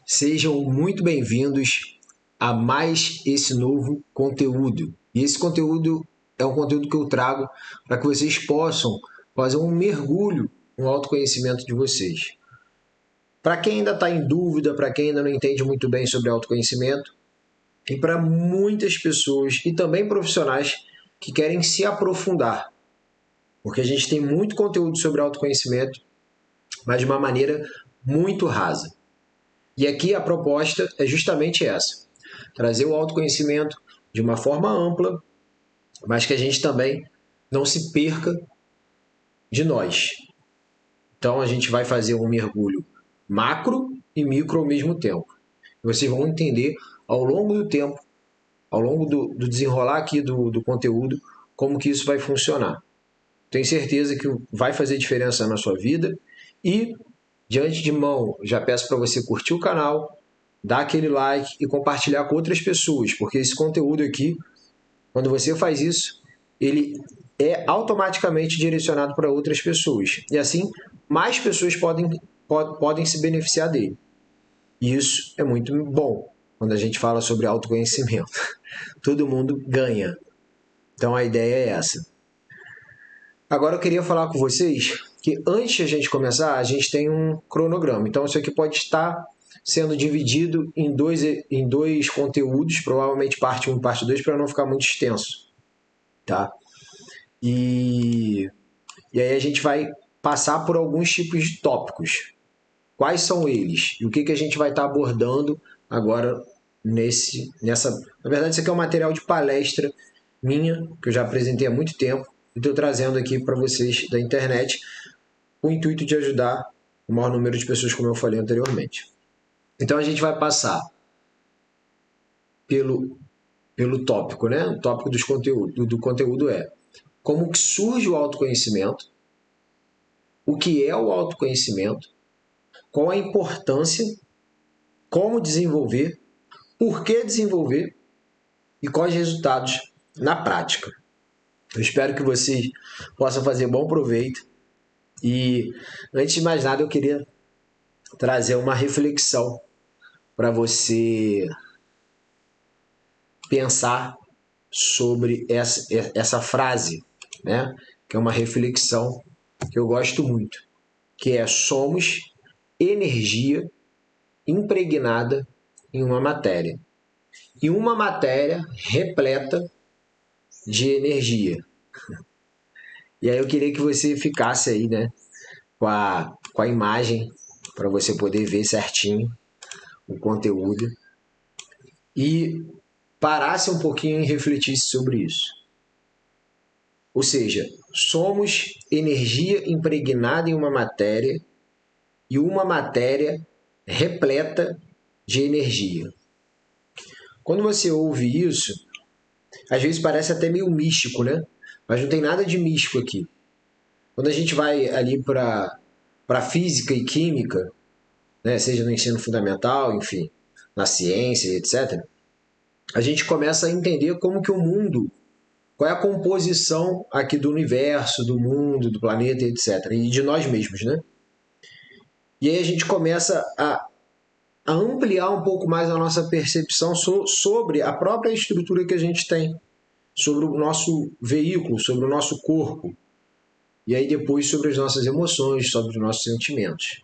Sejam muito bem-vindos a mais esse novo conteúdo. E esse conteúdo é um conteúdo que eu trago para que vocês possam fazer um mergulho no autoconhecimento de vocês. Para quem ainda está em dúvida, para quem ainda não entende muito bem sobre autoconhecimento, e para muitas pessoas e também profissionais que querem se aprofundar, porque a gente tem muito conteúdo sobre autoconhecimento, mas de uma maneira muito rasa. E aqui a proposta é justamente essa: trazer o autoconhecimento de uma forma ampla, mas que a gente também não se perca de nós. Então a gente vai fazer um mergulho macro e micro ao mesmo tempo. Vocês vão entender ao longo do tempo, ao longo do desenrolar aqui do conteúdo, como que isso vai funcionar. Tenho certeza que vai fazer diferença na sua vida e, de antemão, já peço para você curtir o canal, dar aquele like e compartilhar com outras pessoas, porque esse conteúdo aqui, quando você faz isso, ele é automaticamente direcionado para outras pessoas. E assim, mais pessoas podem se beneficiar dele. E isso é muito bom quando a gente fala sobre autoconhecimento. Todo mundo ganha. Então a ideia é essa. Agora eu queria falar com vocês que antes de a gente começar, a gente tem um cronograma. Então isso aqui pode estar sendo dividido em dois conteúdos, provavelmente parte 1 e parte 2, para não ficar muito extenso. Tá? E aí a gente vai passar por alguns tipos de tópicos. Quais são eles? E o que a gente vai estar abordando agora nessa... Na verdade, isso aqui é um material de palestra minha, que eu já apresentei há muito tempo, e estou trazendo aqui para vocês da internet, com o intuito de ajudar o maior número de pessoas, como eu falei anteriormente. Então a gente vai passar pelo tópico, né? O tópico do conteúdo é como que surge o autoconhecimento, o que é o autoconhecimento, qual a importância, como desenvolver, por que desenvolver e quais resultados na prática. Eu espero que vocês possam fazer bom proveito e, antes de mais nada, eu queria trazer uma reflexão para você pensar sobre essa frase, né? Que é uma reflexão que eu gosto muito, que é: somos energia impregnada em uma matéria. E uma matéria repleta de energia. E aí eu queria que você ficasse aí, né, com a imagem, para você poder ver certinho o conteúdo e parasse um pouquinho e refletisse sobre isso. Ou seja, somos energia impregnada em uma matéria e uma matéria repleta de energia. Quando você ouve isso, às vezes parece até meio místico, né? Mas não tem nada de místico aqui. Quando a gente vai ali para física e química, né, seja no ensino fundamental, enfim, na ciência, etc., a gente começa a entender como que o mundo, qual é a composição aqui do universo, do mundo, do planeta, etc., e de nós mesmos, né? E aí a gente começa a ampliar um pouco mais a nossa percepção sobre a própria estrutura que a gente tem, sobre o nosso veículo, sobre o nosso corpo, e aí depois sobre as nossas emoções, sobre os nossos sentimentos.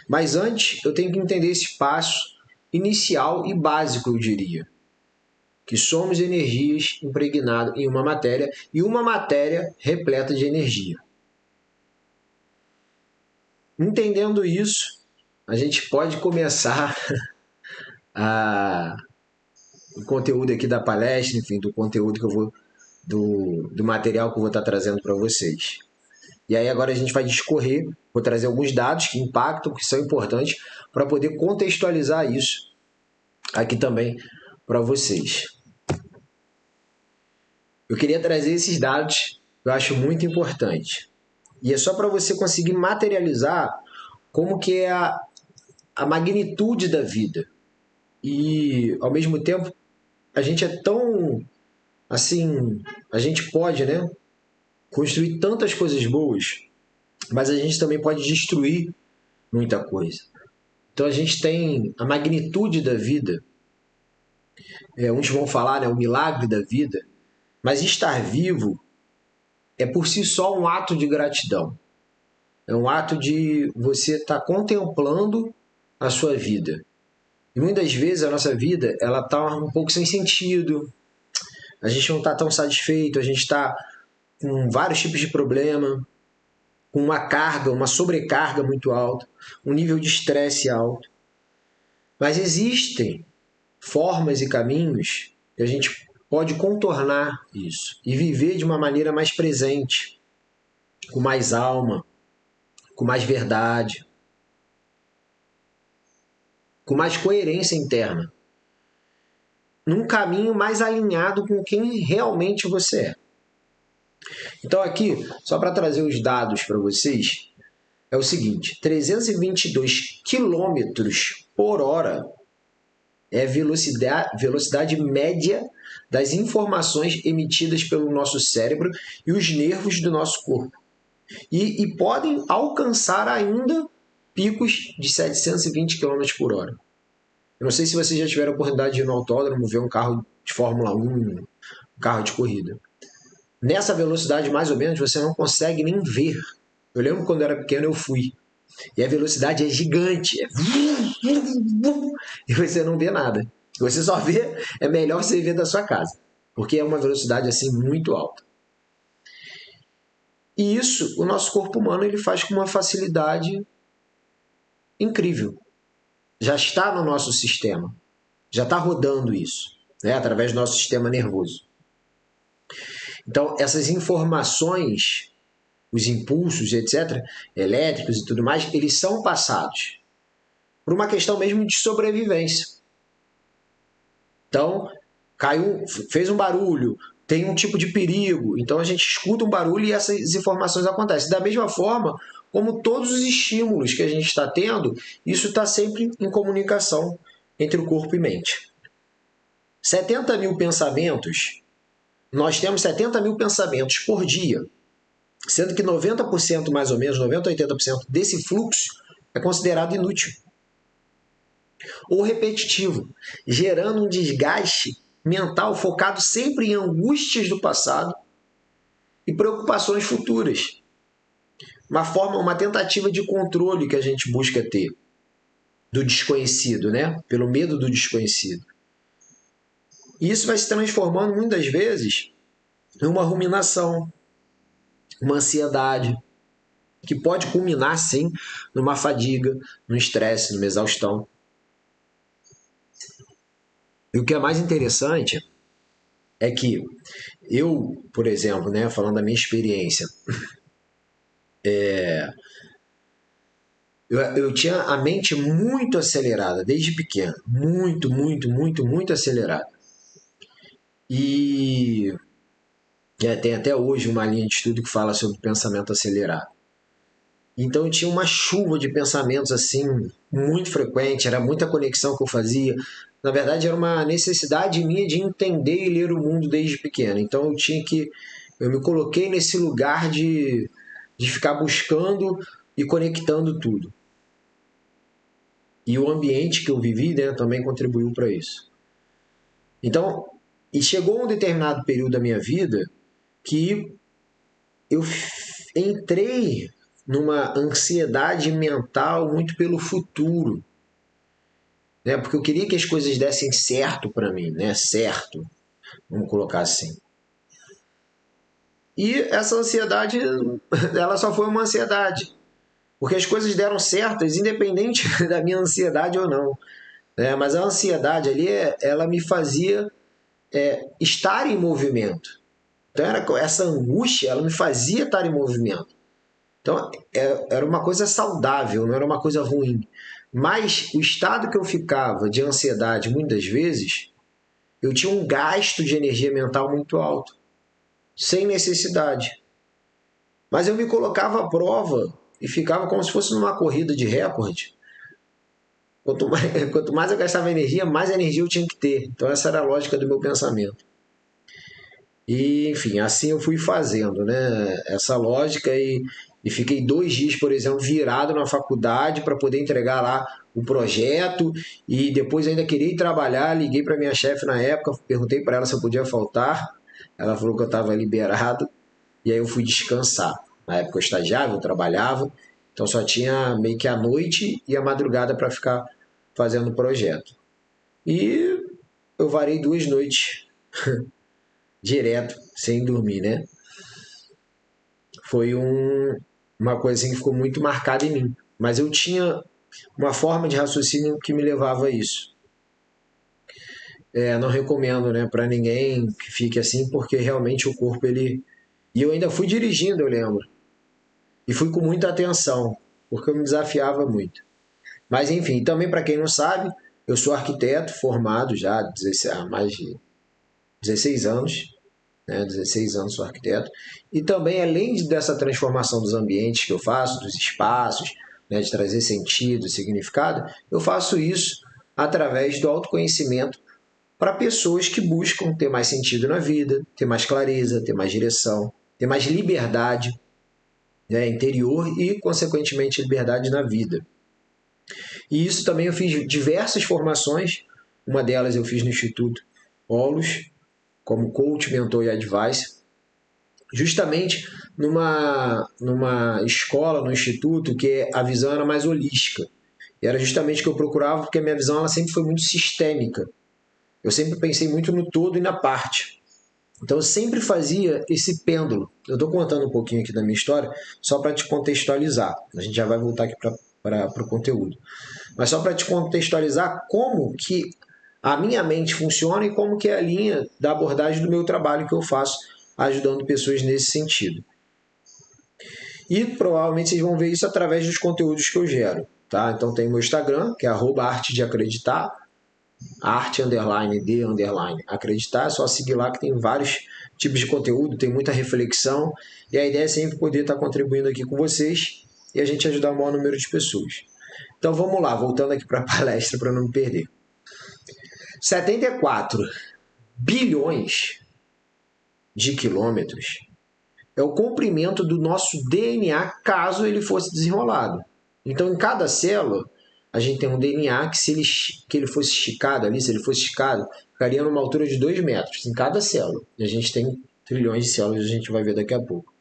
Mas antes, eu tenho que entender esse passo inicial e básico, eu diria, que somos energias impregnadas em uma matéria e uma matéria repleta de energia. Entendendo isso, a gente pode começar o conteúdo aqui da palestra, enfim, do conteúdo que eu vou, do material que eu vou estar trazendo para vocês. E aí agora a gente vai discorrer, vou trazer alguns dados que impactam, que são importantes, para poder contextualizar isso aqui também para vocês. Eu queria trazer esses dados que eu acho muito importante. E é só para você conseguir materializar como que é a magnitude da vida. E, ao mesmo tempo, a gente é tão, assim, a gente pode, né, construir tantas coisas boas, mas a gente também pode destruir muita coisa. Então a gente tem a magnitude da vida, uns vão falar, né, o milagre da vida, mas estar vivo é por si só um ato de gratidão. É um ato de você estar contemplando a sua vida. E muitas vezes a nossa vida ela está um pouco sem sentido, a gente não está tão satisfeito, a gente está com vários tipos de problema, com uma carga, uma sobrecarga muito alta, um nível de estresse alto. Mas existem formas e caminhos que a gente pode contornar isso e viver de uma maneira mais presente, com mais alma, com mais verdade, com mais coerência interna, num caminho mais alinhado com quem realmente você é. Então aqui, só para trazer os dados para vocês, é o seguinte, 322 quilômetros por hora é a velocidade média das informações emitidas pelo nosso cérebro e os nervos do nosso corpo. E podem alcançar ainda picos de 720 km por hora. Eu não sei se vocês já tiveram a oportunidade de ir no autódromo, ver um carro de Fórmula 1, um carro de corrida. Nessa velocidade, mais ou menos, você não consegue nem ver. Eu lembro quando eu era pequeno, eu fui. E a velocidade é gigante. E você não vê nada. Você só vê, é melhor você ver da sua casa. Porque é uma velocidade assim muito alta. E isso, o nosso corpo humano, ele faz com uma facilidade incrível. Já está no nosso sistema. Já está rodando isso, né? Através do nosso sistema nervoso. Então, essas informações, os impulsos, etc., elétricos e tudo mais, eles são passados por uma questão mesmo de sobrevivência. Então, caiu, fez um barulho, tem um tipo de perigo, então a gente escuta um barulho e essas informações acontecem. Da mesma forma, como todos os estímulos que a gente está tendo, isso está sempre em comunicação entre o corpo e mente. 70 mil pensamentos, nós temos 70 mil pensamentos por dia, sendo que 90% mais ou menos, 90% a 80% desse fluxo é considerado inútil ou repetitivo, gerando um desgaste mental focado sempre em angústias do passado e preocupações futuras. Uma tentativa de controle que a gente busca ter do desconhecido, né? Pelo medo do desconhecido. E isso vai se transformando muitas vezes em uma ruminação, uma ansiedade, que pode culminar, sim, numa fadiga, num estresse, numa exaustão. E o que é mais interessante é que eu, por exemplo, né, falando da minha experiência, eu tinha a mente muito acelerada desde pequeno, muito acelerada. E tem até hoje uma linha de estudo que fala sobre pensamento acelerado. Então eu tinha uma chuva de pensamentos assim muito frequente, era muita conexão que eu fazia. Na verdade era uma necessidade minha de entender e ler o mundo desde pequeno. Então eu me coloquei nesse lugar de ficar buscando e conectando tudo. E o ambiente que eu vivi, né, também contribuiu para isso. Então, e chegou um determinado período da minha vida que eu entrei numa ansiedade mental muito pelo futuro, né? Porque eu queria que as coisas dessem certo para mim, né? Certo, vamos colocar assim. E essa ansiedade, ela só foi uma ansiedade, porque as coisas deram certas, independente da minha ansiedade ou não, né? Mas a ansiedade ali, ela me fazia estar em movimento. Então essa angústia, ela me fazia estar em movimento. Então, era uma coisa saudável, não era uma coisa ruim. Mas o estado que eu ficava de ansiedade, muitas vezes, eu tinha um gasto de energia mental muito alto, sem necessidade. Mas eu me colocava à prova e ficava como se fosse numa corrida de recorde. Quanto mais eu gastava energia, mais energia eu tinha que ter. Então, essa era a lógica do meu pensamento. E, enfim, assim eu fui fazendo, né? Essa lógica e e fiquei 2 dias, por exemplo, virado na faculdade para poder entregar lá o projeto e depois ainda queria ir trabalhar. Liguei para minha chefe na época, perguntei para ela se eu podia faltar. Ela falou que eu estava liberado e aí eu fui descansar. Na época eu estagiava, eu trabalhava, então só tinha meio que a noite e a madrugada para ficar fazendo o projeto. E eu varei 2 noites direto, sem dormir, né? Foi uma coisa assim que ficou muito marcada em mim. Mas eu tinha uma forma de raciocínio que me levava a isso. Não recomendo, né, para ninguém que fique assim, porque realmente o corpo, ele... E eu ainda fui dirigindo, eu lembro. E fui com muita atenção, porque eu me desafiava muito. Mas enfim, também para quem não sabe, eu sou arquiteto formado já há mais de 16 anos, né? 16 anos sou arquiteto. E também, além dessa transformação dos ambientes que eu faço, dos espaços, né, de trazer sentido, significado, eu faço isso através do autoconhecimento para pessoas que buscam ter mais sentido na vida, ter mais clareza, ter mais direção, ter mais liberdade, né, interior e, consequentemente, liberdade na vida. E isso também eu fiz diversas formações, uma delas eu fiz no Instituto Olos, como coach, mentor e advisor, justamente numa escola, no instituto, que a visão era mais holística. E era justamente o que eu procurava, porque a minha visão ela sempre foi muito sistêmica. Eu sempre pensei muito no todo e na parte. Então eu sempre fazia esse pêndulo. Eu estou contando um pouquinho aqui da minha história, só para te contextualizar. A gente já vai voltar aqui para o conteúdo. Mas só para te contextualizar como que a minha mente funciona e como que é a linha da abordagem do meu trabalho que eu faço ajudando pessoas nesse sentido. E provavelmente vocês vão ver isso através dos conteúdos que eu gero. Tá? Então tem o meu Instagram, que é @artedeacreditar, arte_de_acreditar, é só seguir lá que tem vários tipos de conteúdo, tem muita reflexão, e a ideia é sempre poder estar contribuindo aqui com vocês e a gente ajudar o maior número de pessoas. Então vamos lá, voltando aqui para a palestra para não me perder. 74 bilhões de quilômetros é o comprimento do nosso DNA caso ele fosse desenrolado. Então, em cada célula, a gente tem um DNA que ele fosse esticado ali, se ele fosse esticado, ficaria numa altura de 2 metros em cada célula. E a gente tem trilhões de células, a gente vai ver daqui a pouco.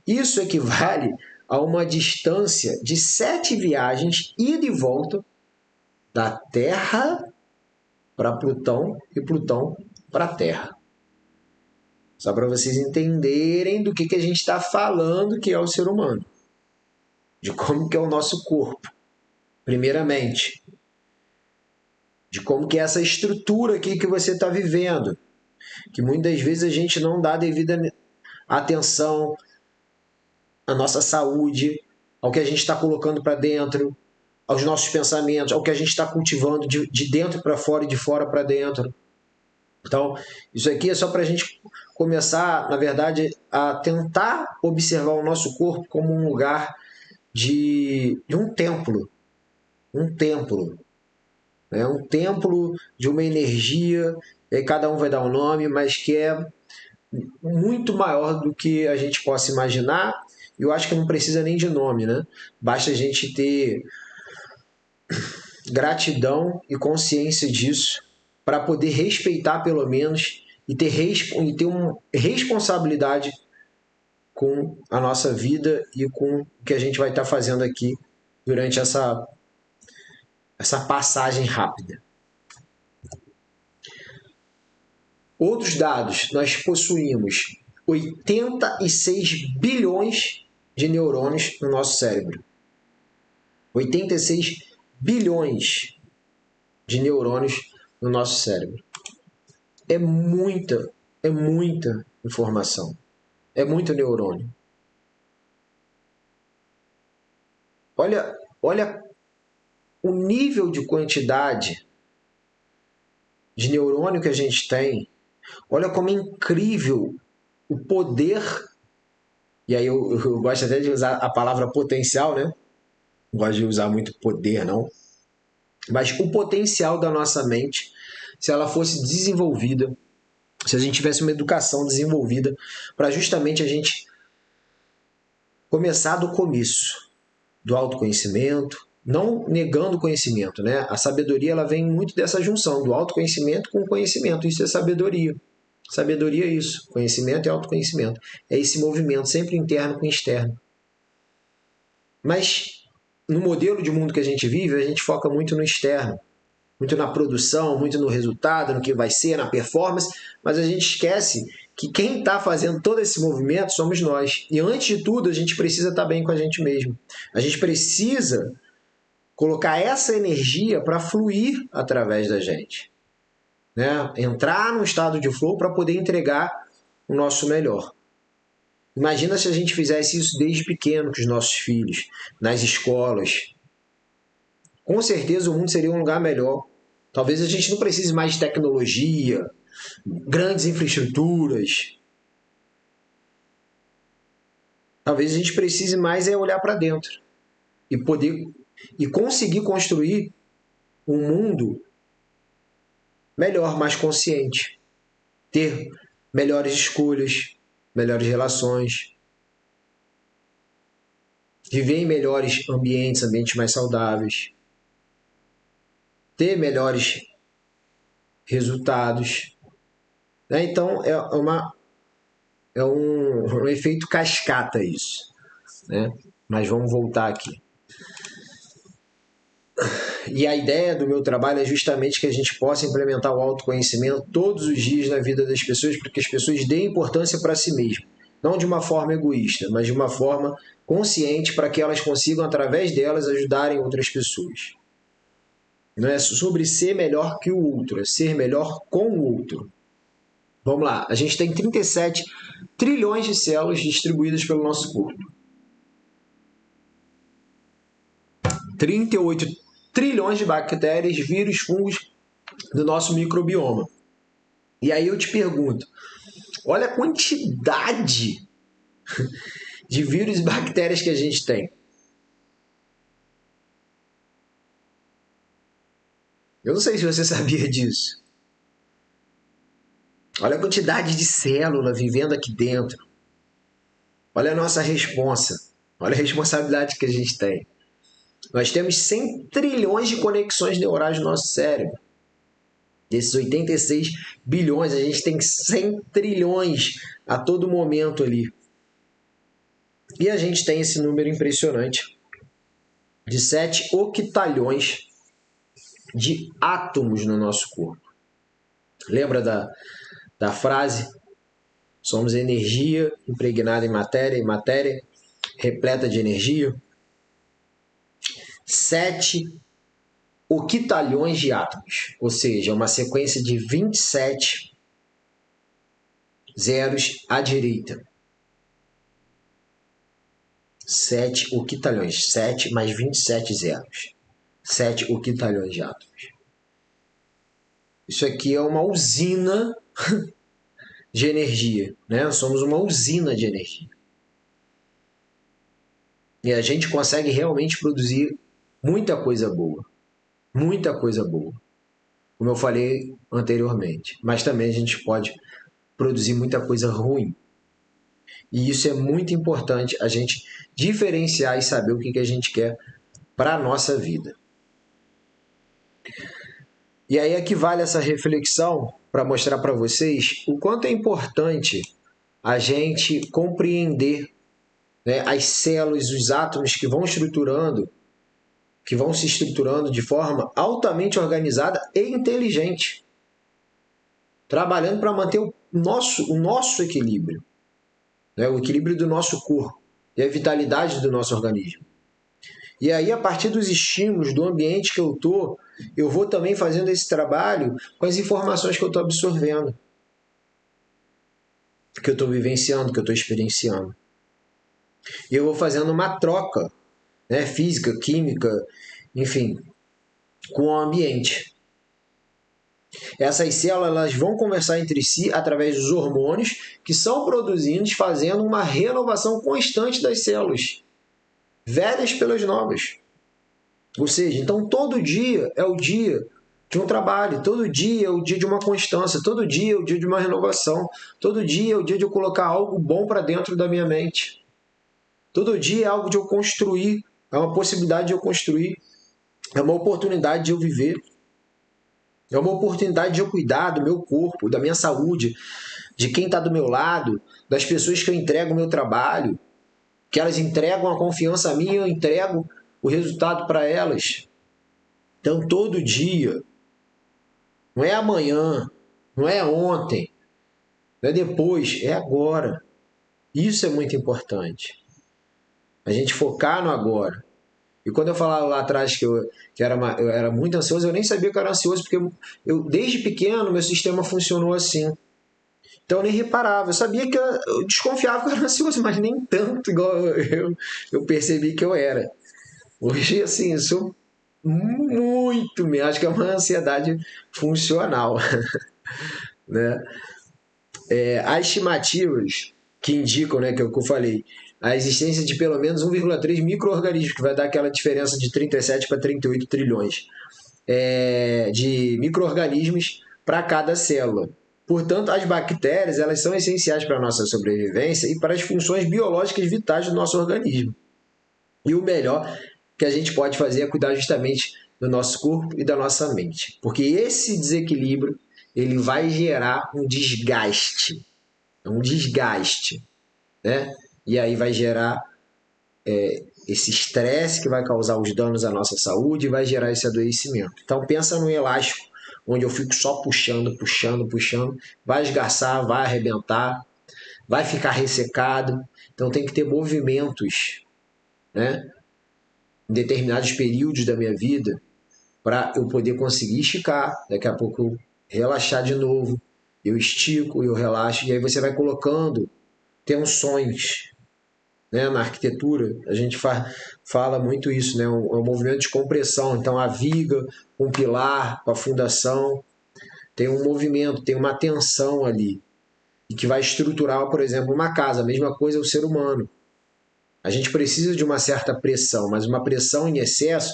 Isso equivale a uma distância de 7 viagens ida e volta da Terra para Plutão e Plutão para a Terra. Só para vocês entenderem do que a gente está falando que é o ser humano. De como que é o nosso corpo. Primeiramente. De como que é essa estrutura aqui que você está vivendo. Que muitas vezes a gente não dá devida atenção à nossa saúde, ao que a gente está colocando para dentro, aos nossos pensamentos, ao que a gente está cultivando de dentro para fora e de fora para dentro. Então, isso aqui é só para a gente começar, na verdade, a tentar observar o nosso corpo como um lugar de um templo. Um templo. Né? Um templo de uma energia, e cada um vai dar um nome, mas que é muito maior do que a gente possa imaginar. E eu acho que não precisa nem de nome, né? Basta a gente ter gratidão e consciência disso para poder respeitar pelo menos e ter uma responsabilidade com a nossa vida e com o que a gente vai estar fazendo aqui durante essa passagem rápida. Outros dados, nós possuímos 86 bilhões de neurônios no nosso cérebro. 86 bilhões de neurônios no nosso cérebro. É muita informação. É muito neurônio. Olha o nível de quantidade de neurônio que a gente tem. Olha como é incrível o poder. E aí eu gosto até de usar a palavra potencial, né? Não gosto de usar muito poder, não. Mas o potencial da nossa mente, se ela fosse desenvolvida, se a gente tivesse uma educação desenvolvida para justamente a gente começar do começo, do autoconhecimento, não negando o conhecimento, né? A sabedoria ela vem muito dessa junção do autoconhecimento com o conhecimento. Isso é sabedoria. Sabedoria é isso. Conhecimento e autoconhecimento. É esse movimento sempre interno com externo. Mas no modelo de mundo que a gente vive, a gente foca muito no externo. Muito na produção, muito no resultado, no que vai ser, na performance. Mas a gente esquece que quem está fazendo todo esse movimento somos nós. E antes de tudo, a gente precisa estar bem com a gente mesmo. A gente precisa colocar essa energia para fluir através da gente. Né? Entrar num estado de flow para poder entregar o nosso melhor. Imagina se a gente fizesse isso desde pequeno com os nossos filhos, nas escolas. Com certeza o mundo seria um lugar melhor. Talvez a gente não precise mais de tecnologia, grandes infraestruturas. Talvez a gente precise mais olhar para dentro e conseguir construir um mundo melhor, mais consciente. Ter melhores escolhas, melhores relações. Viver em melhores ambientes mais saudáveis. Ter melhores resultados. Então, é um efeito cascata isso. Né? Mas vamos voltar aqui. E a ideia do meu trabalho é justamente que a gente possa implementar o autoconhecimento todos os dias na vida das pessoas, para que as pessoas deem importância para si mesmas. Não de uma forma egoísta, mas de uma forma consciente, para que elas consigam, através delas, ajudarem outras pessoas. Não é sobre ser melhor que o outro, é ser melhor com o outro. Vamos lá, a gente tem 37 trilhões de células distribuídas pelo nosso corpo. 38 trilhões de bactérias, vírus, fungos do nosso microbioma. E aí eu te pergunto, olha a quantidade de vírus e bactérias que a gente tem. Eu não sei se você sabia disso. Olha a quantidade de célula vivendo aqui dentro. Olha a nossa responsa. Olha a responsabilidade que a gente tem. Nós temos 100 trilhões de conexões neurais no nosso cérebro. Desses 86 bilhões, a gente tem 100 trilhões a todo momento ali. E a gente tem esse número impressionante de 7 octalhões de átomos no nosso corpo. Lembra da frase? Somos energia impregnada em matéria, e matéria repleta de energia. 7 octalhões de átomos, ou seja, uma sequência de 27 zeros à direita. 7 octalhões, 7 mais 27 zeros. 7 octalhões de átomos. Isso aqui é uma usina de energia, né? Somos uma usina de energia. E a gente consegue realmente produzir muita coisa boa. Muita coisa boa. Como eu falei anteriormente. Mas também a gente pode produzir muita coisa ruim. E isso é muito importante, a gente diferenciar e saber o que a gente quer para a nossa vida. E aí é que vale essa reflexão para mostrar para vocês o quanto é importante a gente compreender, né, as células, os átomos que vão se estruturando de forma altamente organizada e inteligente, trabalhando para manter o nosso equilíbrio, né, o equilíbrio do nosso corpo e a vitalidade do nosso organismo. E aí, a partir dos estímulos, do ambiente que eu estou, eu vou também fazendo esse trabalho com as informações que eu estou absorvendo, que eu estou vivenciando, que eu estou experienciando. E eu vou fazendo uma troca, né, física, química, enfim, com o ambiente. Essas células elas vão conversar entre si através dos hormônios que são produzidos, fazendo uma renovação constante das células, velhas pelas novas. Ou seja, então todo dia é o dia de um trabalho, todo dia é o dia de uma constância, todo dia é o dia de uma renovação, todo dia é o dia de eu colocar algo bom para dentro da minha mente. Todo dia é algo de eu construir, é uma possibilidade de eu construir, é uma oportunidade de eu viver, é uma oportunidade de eu cuidar do meu corpo, da minha saúde, de quem está do meu lado, das pessoas que eu entrego o meu trabalho, que elas entregam a confiança a mim e eu entrego o resultado para elas. Então, todo dia, não é amanhã, não é ontem, não é depois, é agora. Isso é muito importante. A gente focar no agora. E quando eu falava lá atrás eu era muito ansioso, eu nem sabia que eu era ansioso, porque desde pequeno, meu sistema funcionou assim. Então eu nem reparava. Eu sabia eu desconfiava que eu era ansioso, mas nem tanto igual eu percebi que eu era. Hoje, assim, eu sou muito, acho que é uma ansiedade funcional. Né? Há estimativas que indicam, né, que é o que eu falei, a existência de pelo menos 1,3 micro-organismos, que vai dar aquela diferença de 37 para 38 trilhões de micro-organismos para cada célula. Portanto, as bactérias elas são essenciais para a nossa sobrevivência e para as funções biológicas vitais do nosso organismo. E o melhor que a gente pode fazer é cuidar justamente do nosso corpo e da nossa mente. Porque esse desequilíbrio ele vai gerar um desgaste. Né? E aí vai gerar esse estresse que vai causar os danos à nossa saúde e vai gerar esse adoecimento. Então pensa no elástico, onde eu fico só puxando, vai esgarçar, vai arrebentar, vai ficar ressecado. Então tem que ter movimentos, né, em determinados períodos da minha vida para eu poder conseguir esticar, daqui a pouco eu relaxar de novo, eu estico, eu relaxo, e aí você vai colocando tensões. Né? Na arquitetura, a gente fala muito isso, né? Um movimento de compressão. Então, a viga, um pilar, a fundação, tem um movimento, tem uma tensão ali, e que vai estruturar, por exemplo, uma casa. A mesma coisa é o ser humano. A gente precisa de uma certa pressão, mas uma pressão em excesso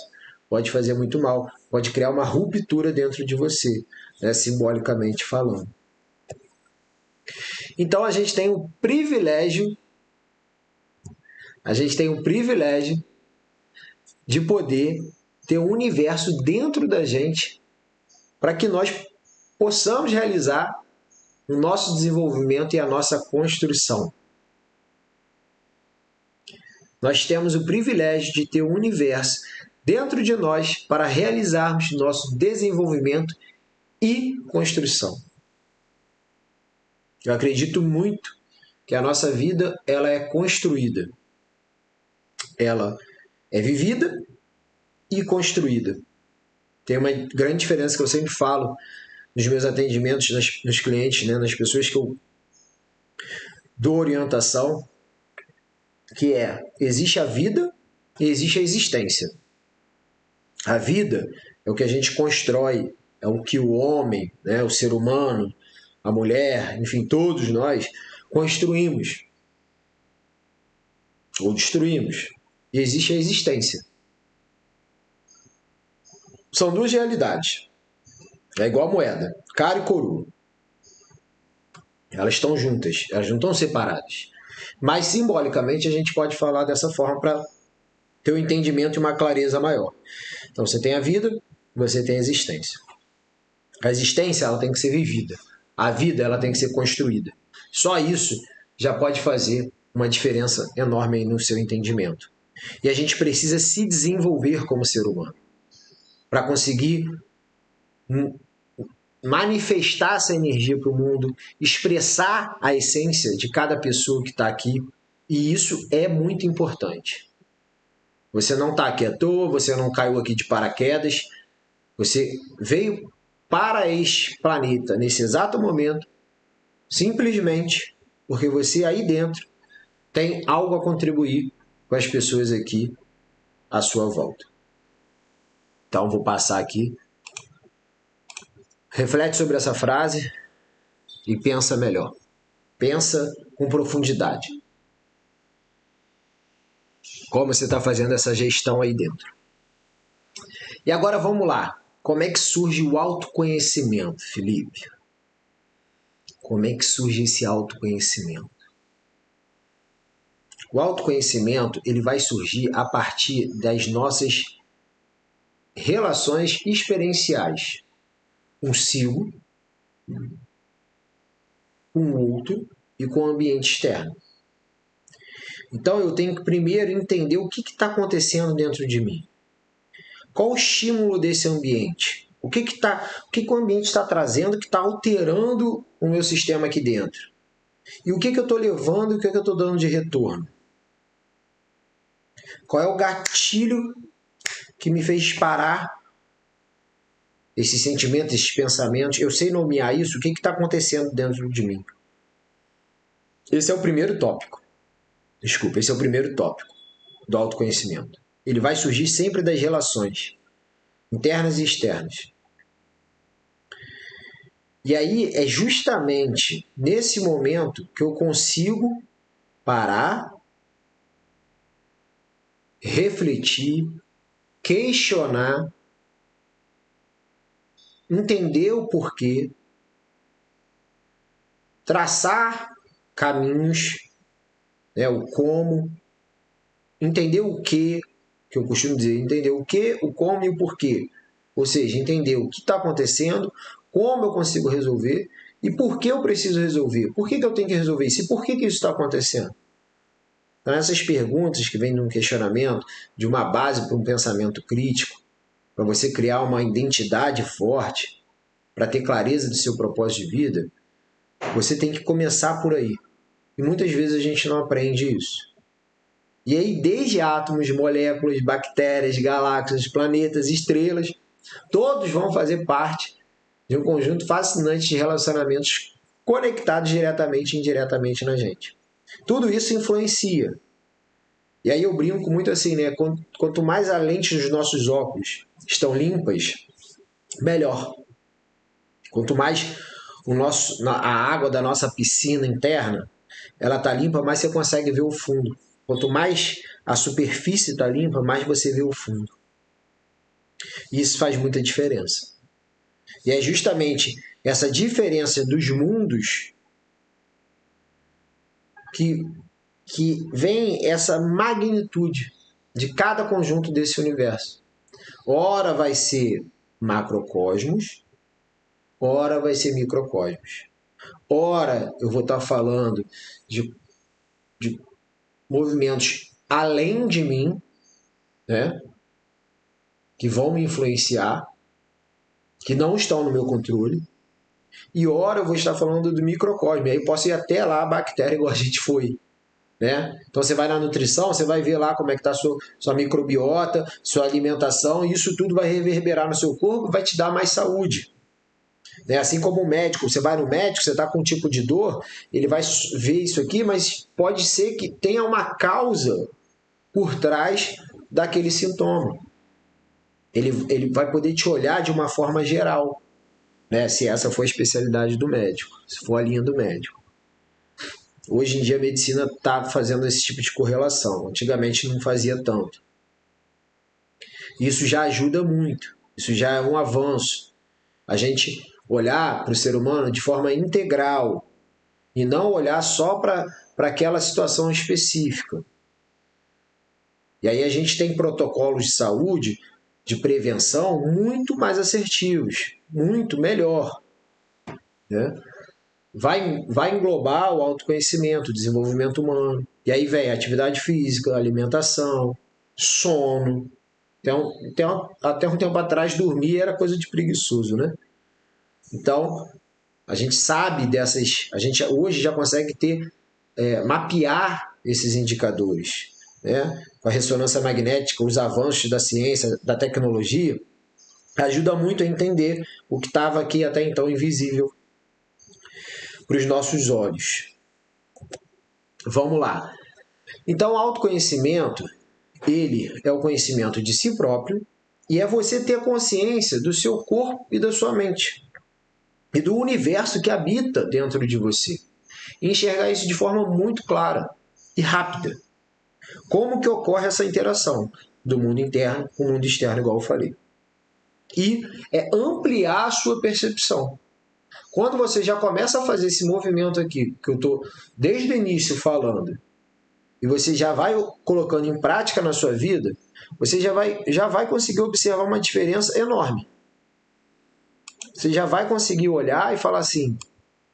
pode fazer muito mal, pode criar uma ruptura dentro de você, né? Simbolicamente falando. Então, a gente tem o privilégio de poder ter um universo dentro da gente para que nós possamos realizar o nosso desenvolvimento e a nossa construção. Nós temos o privilégio de ter um universo dentro de nós para realizarmos nosso desenvolvimento e construção. Eu acredito muito que a nossa vida ela é construída. Ela é vivida e construída. Tem uma grande diferença que eu sempre falo nos meus atendimentos nos clientes, né, nas pessoas que eu dou orientação, que existe a vida e existe a existência. A vida é o que a gente constrói, é o que o homem, né, o ser humano, a mulher, enfim, todos nós construímos ou destruímos. E existe a existência. São duas realidades. É igual a moeda, cara e coroa. Elas estão juntas, elas não estão separadas. Mas simbolicamente a gente pode falar dessa forma para ter um entendimento e uma clareza maior. Então você tem a vida, você tem a existência. A existência ela tem que ser vivida. A vida ela tem que ser construída. Só isso já pode fazer uma diferença enorme no seu entendimento. E a gente precisa se desenvolver como ser humano para conseguir manifestar essa energia para o mundo, expressar a essência de cada pessoa que está aqui. E isso é muito importante. Você não está aqui à toa, você não caiu aqui de paraquedas, você veio para este planeta nesse exato momento, simplesmente porque você aí dentro tem algo a contribuir com as pessoas aqui à sua volta. Então vou passar aqui. Reflete sobre essa frase e pensa melhor. Pensa com profundidade. Como você está fazendo essa gestão aí dentro. E agora vamos lá. Como é que surge o autoconhecimento, Felipe? Como é que surge esse autoconhecimento? O autoconhecimento ele vai surgir a partir das nossas relações experienciais consigo, com o outro e com o ambiente externo. Então eu tenho que primeiro entender o que está acontecendo dentro de mim. Qual o estímulo desse ambiente? O que o ambiente está trazendo que está alterando o meu sistema aqui dentro? E o que eu estou levando e o que eu estou dando de retorno? Qual é o gatilho que me fez parar esses sentimentos, esses pensamentos? Eu sei nomear isso? O que está acontecendo dentro de mim? Esse é o primeiro tópico. Esse é o primeiro tópico do autoconhecimento. Ele vai surgir sempre das relações internas e externas. E aí é justamente nesse momento que eu consigo parar, refletir, questionar, entender o porquê, traçar caminhos, o como, entender o que eu costumo dizer, entender o que, o como e o porquê. Ou seja, entender o que está acontecendo, como eu consigo resolver e por que eu preciso resolver. Por que eu tenho que resolver isso e por que isso está acontecendo? Então, essas perguntas que vêm de um questionamento, de uma base para um pensamento crítico, para você criar uma identidade forte, para ter clareza do seu propósito de vida, você tem que começar por aí. E muitas vezes a gente não aprende isso. E aí, desde átomos, moléculas, bactérias, galáxias, planetas, estrelas, todos vão fazer parte de um conjunto fascinante de relacionamentos conectados diretamente e indiretamente na gente. Tudo isso influencia. E aí eu brinco muito assim, quanto mais a lente dos nossos óculos estão limpas, melhor. Quanto mais a água da nossa piscina interna ela está limpa, mais você consegue ver o fundo. Quanto mais a superfície está limpa, mais você vê o fundo. E isso faz muita diferença. E é justamente essa diferença dos mundos que vem essa magnitude de cada conjunto desse universo. Ora vai ser macrocosmos, ora vai ser microcosmos. Ora eu vou estar falando de movimentos além de mim, que vão me influenciar, que não estão no meu controle. E ora eu vou estar falando do microcosmo. E aí eu posso ir até lá a bactéria, igual a gente foi. Então você vai na nutrição, você vai ver lá como é que está a sua microbiota, sua alimentação, e isso tudo vai reverberar no seu corpo e vai te dar mais saúde. Assim como o médico, você vai no médico, você está com um tipo de dor, ele vai ver isso aqui, mas pode ser que tenha uma causa por trás daquele sintoma. Ele vai poder te olhar de uma forma geral, se essa for a especialidade do médico, se for a linha do médico. Hoje em dia a medicina está fazendo esse tipo de correlação, antigamente não fazia tanto. Isso já ajuda muito, isso já é um avanço. A gente olhar para o ser humano de forma integral e não olhar só para aquela situação específica. E aí a gente tem protocolos de saúde, de prevenção, muito mais assertivos, muito melhor. Vai englobar o autoconhecimento, o desenvolvimento humano. E aí vem atividade física, alimentação, sono. Até um tempo atrás, dormir era coisa de preguiçoso, Então, a gente sabe dessas... A gente hoje já consegue mapear esses indicadores. Com a ressonância magnética, os avanços da ciência, da tecnologia, ajuda muito a entender o que estava aqui até então invisível para os nossos olhos. Vamos lá. Então, o autoconhecimento, ele é o conhecimento de si próprio e é você ter consciência do seu corpo e da sua mente e do universo que habita dentro de você. E enxergar isso de forma muito clara e rápida. Como que ocorre essa interação do mundo interno com o mundo externo, igual eu falei. E é ampliar a sua percepção. Quando você já começa a fazer esse movimento aqui, que eu estou desde o início falando, e você já vai colocando em prática na sua vida, você já vai conseguir observar uma diferença enorme. Você já vai conseguir olhar e falar assim,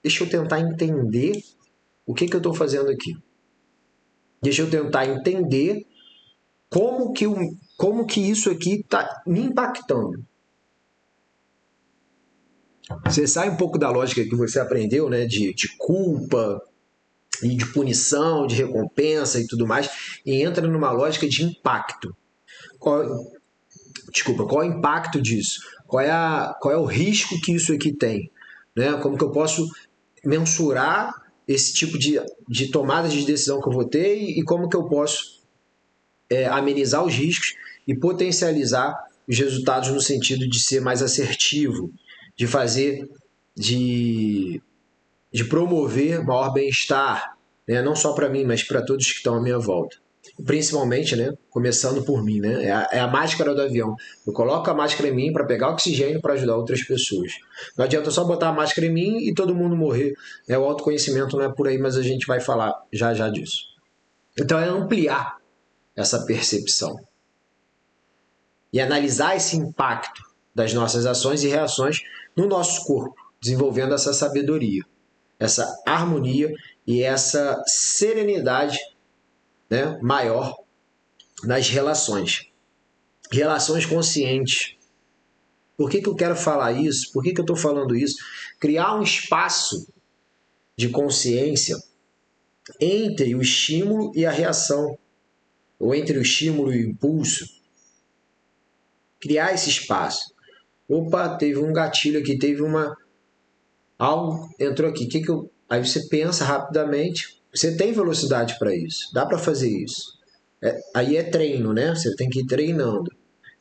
deixa eu tentar entender o que eu estou fazendo aqui. Deixa eu tentar entender como que isso aqui está me impactando. Você sai um pouco da lógica que você aprendeu, né, de culpa e de punição, de recompensa e tudo mais, e entra numa lógica de impacto. Qual é o impacto disso? Qual é o risco que isso aqui tem? Né? Como que eu posso mensurar esse tipo de tomada de decisão que eu vou ter e como que eu posso amenizar os riscos e potencializar os resultados no sentido de ser mais assertivo, de fazer, de promover maior bem-estar, né? Não só para mim, mas para todos que estão à minha volta. Principalmente, né, começando por mim, né? É a máscara do avião. Eu coloco a máscara em mim para pegar oxigênio para ajudar outras pessoas. Não adianta só botar a máscara em mim e todo mundo morrer. O autoconhecimento não é por aí, mas a gente vai falar já já disso. Então é ampliar essa percepção e analisar esse impacto das nossas ações e reações no nosso corpo, desenvolvendo essa sabedoria, essa harmonia e essa serenidade, né, maior nas relações. Relações conscientes. Por que eu quero falar isso? Por que eu estou falando isso? Criar um espaço de consciência entre o estímulo e a reação, ou entre o estímulo e o impulso. Criar esse espaço. Opa, teve um gatilho aqui, algo entrou aqui. Aí você pensa rapidamente. Você tem velocidade para isso. Dá para fazer isso. Aí é treino, né? Você tem que ir treinando.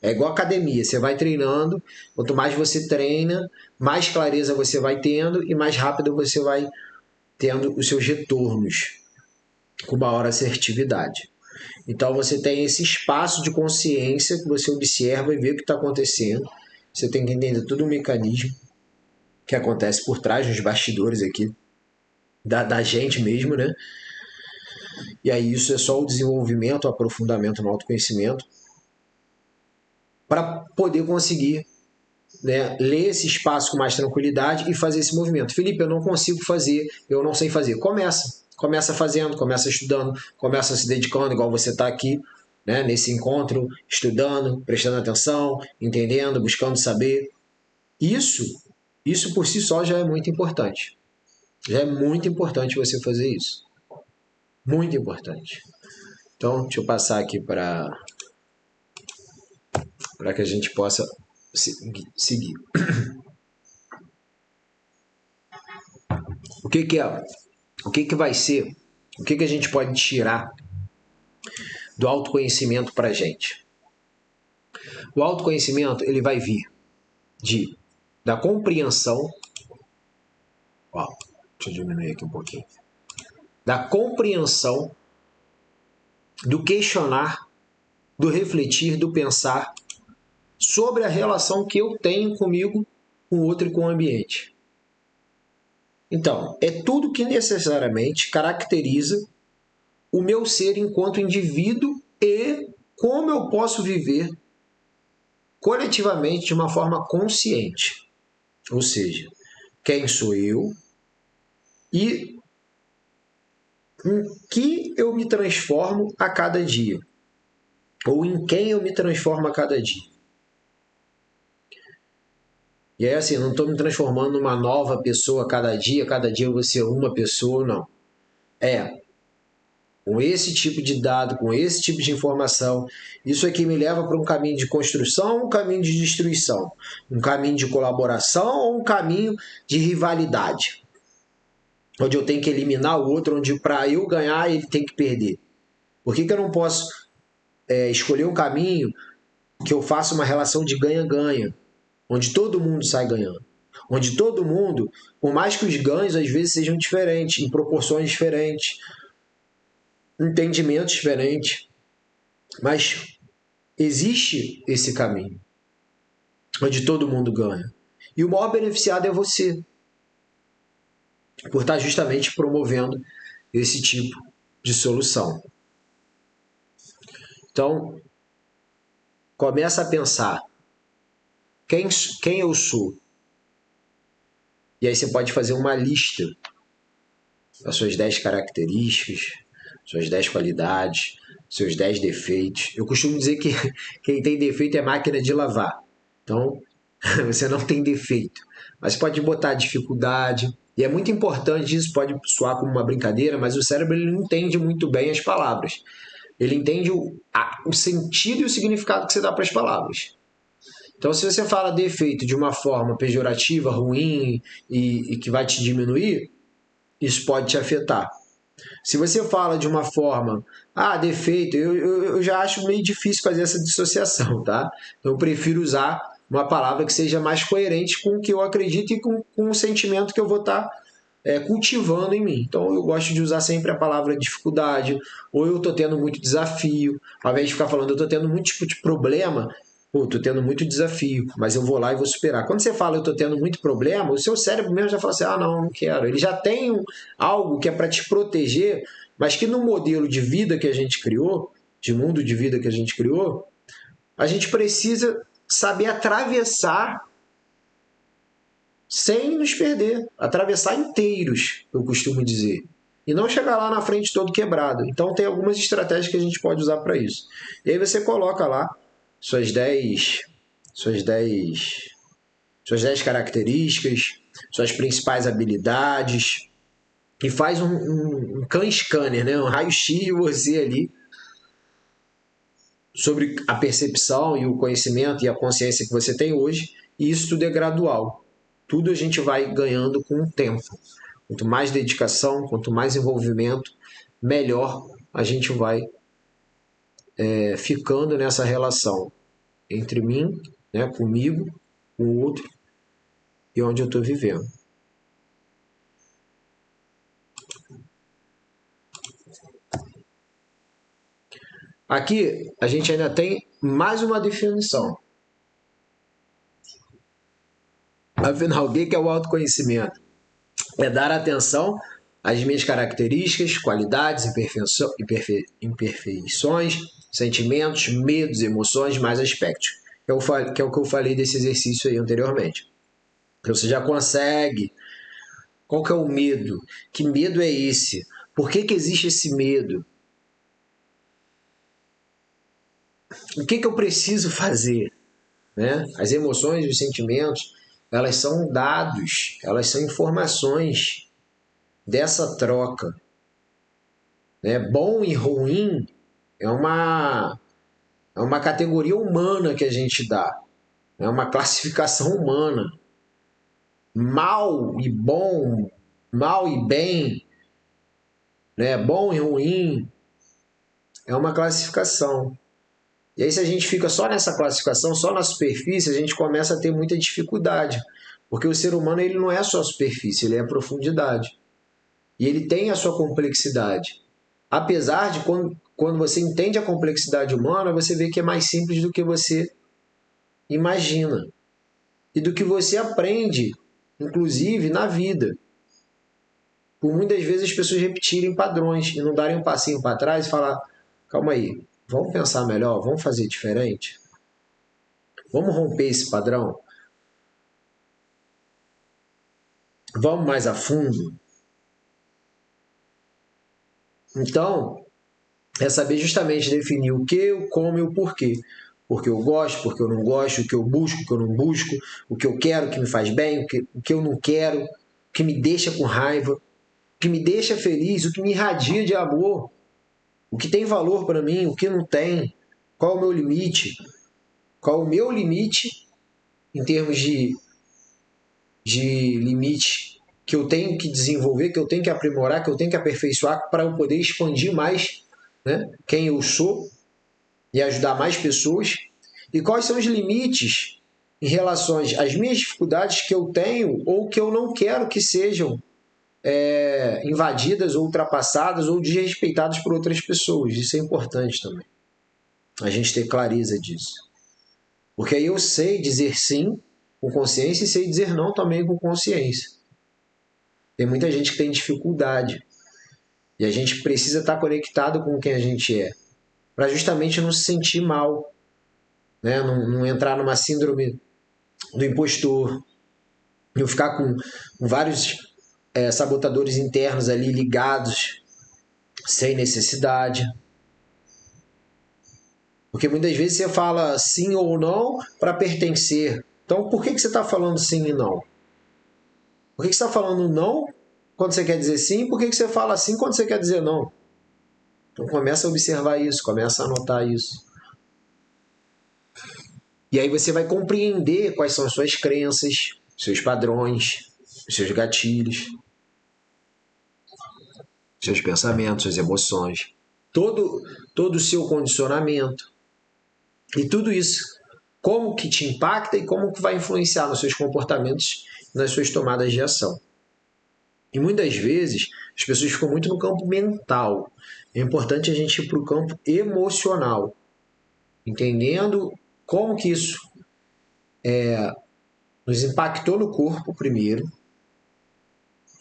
É igual academia, você vai treinando, quanto mais você treina, mais clareza você vai tendo e mais rápido você vai tendo os seus retornos com maior assertividade. Então você tem esse espaço de consciência que você observa e vê o que está acontecendo. Você tem que entender todo o mecanismo que acontece por trás, nos bastidores aqui, da gente mesmo, né? E aí isso é só o desenvolvimento, o aprofundamento no autoconhecimento para poder conseguir, né, ler esse espaço com mais tranquilidade e fazer esse movimento. Felipe, eu não consigo fazer, eu não sei fazer. Começa fazendo, começa estudando, começa se dedicando, igual você está aqui, né, nesse encontro, estudando, prestando atenção, entendendo, buscando saber. Isso por si só já é muito importante. Já é muito importante você fazer isso. Muito importante. Então, deixa eu passar aqui para que a gente possa seguir. O que vai ser, o que a gente pode tirar do autoconhecimento para a gente? O autoconhecimento ele vai vir da compreensão, deixa eu diminuir aqui um pouquinho, da compreensão, do questionar, do refletir, do pensar sobre a relação que eu tenho comigo, com o outro e com o ambiente. Então, é tudo que necessariamente caracteriza o meu ser enquanto indivíduo e como eu posso viver coletivamente de uma forma consciente. Ou seja, quem sou eu e em que eu me transformo a cada dia. Ou em quem eu me transformo a cada dia. E é assim, não estou me transformando numa nova pessoa a cada dia eu vou ser uma pessoa, não. Com esse tipo de dado, com esse tipo de informação, isso aqui me leva para um caminho de construção, um caminho de destruição, um caminho de colaboração ou um caminho de rivalidade, onde eu tenho que eliminar o outro, onde para eu ganhar ele tem que perder. Por que eu não posso escolher um caminho que eu faça uma relação de ganha-ganha, onde todo mundo sai ganhando? Onde todo mundo, por mais que os ganhos às vezes sejam diferentes, em proporções diferentes, entendimentos diferentes, mas existe esse caminho onde todo mundo ganha. E o maior beneficiado é você, por estar justamente promovendo esse tipo de solução. Então, começa a pensar, quem eu sou? E aí você pode fazer uma lista das suas 10 características, suas 10 qualidades, seus 10 defeitos. Eu costumo dizer que quem tem defeito é máquina de lavar. Então, você não tem defeito. Mas pode botar dificuldade. E é muito importante, isso pode soar como uma brincadeira, mas o cérebro ele não entende muito bem as palavras. Ele entende o sentido e o significado que você dá para as palavras. Então, se você fala defeito de uma forma pejorativa, ruim e que vai te diminuir, isso pode te afetar. Se você fala de uma forma, defeito, eu já acho meio difícil fazer essa dissociação, tá? Então, eu prefiro usar uma palavra que seja mais coerente com o que eu acredito e com o sentimento que eu vou estar cultivando em mim. Então, eu gosto de usar sempre a palavra dificuldade, ou eu estou tendo muito desafio, ao invés de ficar falando, eu estou tendo muito tipo de problema, estou tendo muito desafio, mas eu vou lá e vou superar. Quando você fala, eu estou tendo muito problema, o seu cérebro mesmo já fala assim, não quero. Ele já tem algo que é para te proteger, mas que no modelo de vida que a gente criou, de mundo de vida que a gente criou, a gente precisa saber atravessar sem nos perder, atravessar inteiros, eu costumo dizer. E não chegar lá na frente todo quebrado. Então tem algumas estratégias que a gente pode usar para isso. E aí você coloca lá suas 10 características, suas principais habilidades, e faz um can scanner, né? Um raio-x de você ali, sobre a percepção e o conhecimento e a consciência que você tem hoje, e isso tudo é gradual. Tudo a gente vai ganhando com o tempo. Quanto mais dedicação, quanto mais envolvimento, melhor a gente vai ficando nessa relação entre mim, né, comigo, com o outro e onde eu estou vivendo. Aqui a gente ainda tem mais uma definição. Afinal, o que é o autoconhecimento? É dar atenção às minhas características, qualidades, imperfeições, sentimentos, medos, emoções, mais aspectos. Que é o que eu falei desse exercício aí anteriormente. Então, você já consegue. Qual que é o medo? Que medo é esse? Por que existe esse medo? O que eu preciso fazer? Né? As emoções e os sentimentos, elas são dados, elas são informações dessa troca. Né? Bom e ruim é uma categoria humana que a gente dá, é uma classificação humana. Mal e bom, mal e bem, né? Bom e ruim, é uma classificação. E aí, se a gente fica só nessa classificação, só na superfície, a gente começa a ter muita dificuldade, porque o ser humano ele não é só a superfície, ele é a profundidade. E ele tem a sua complexidade. Apesar de quando você entende a complexidade humana, você vê que é mais simples do que você imagina. E do que você aprende, inclusive, na vida. Por muitas vezes as pessoas repetirem padrões e não darem um passinho para trás e falar, calma aí, vamos pensar melhor, vamos fazer diferente? Vamos romper esse padrão? Vamos mais a fundo? Então, é saber justamente definir o que, o como e o porquê. Porque eu gosto, porque eu não gosto, o que eu busco, o que eu não busco, o que eu quero, o que me faz bem, o que eu não quero, o que me deixa com raiva, o que me deixa feliz, o que me irradia de amor, o que tem valor para mim, o que não tem, qual é o meu limite, qual é o meu limite em termos de limite que eu tenho que desenvolver, que eu tenho que aprimorar, que eu tenho que aperfeiçoar para eu poder expandir mais, né, quem eu sou e ajudar mais pessoas. E quais são os limites em relação às minhas dificuldades que eu tenho ou que eu não quero que sejam invadidas ou ultrapassadas ou desrespeitadas por outras pessoas. Isso é importante também, a gente ter clareza disso. Porque aí eu sei dizer sim com consciência e sei dizer não também com consciência. Tem muita gente que tem dificuldade e a gente precisa estar conectado com quem a gente é para justamente não se sentir mal, né? Não entrar numa síndrome do impostor, não ficar com vários sabotadores internos ali ligados sem necessidade. Porque muitas vezes você fala sim ou não para pertencer. Então, por que você está falando sim e não? Por que você está falando não quando você quer dizer sim? Por que você fala sim quando você quer dizer não? Então, começa a observar isso, começa a anotar isso. E aí você vai compreender quais são as suas crenças, seus padrões, seus gatilhos, seus pensamentos, suas emoções, todo o seu condicionamento. E tudo isso, como que te impacta e como que vai influenciar nos seus comportamentos e nas suas tomadas de ação. E muitas vezes as pessoas ficam muito no campo mental. É importante a gente ir para o campo emocional, entendendo como que isso nos impactou no corpo primeiro,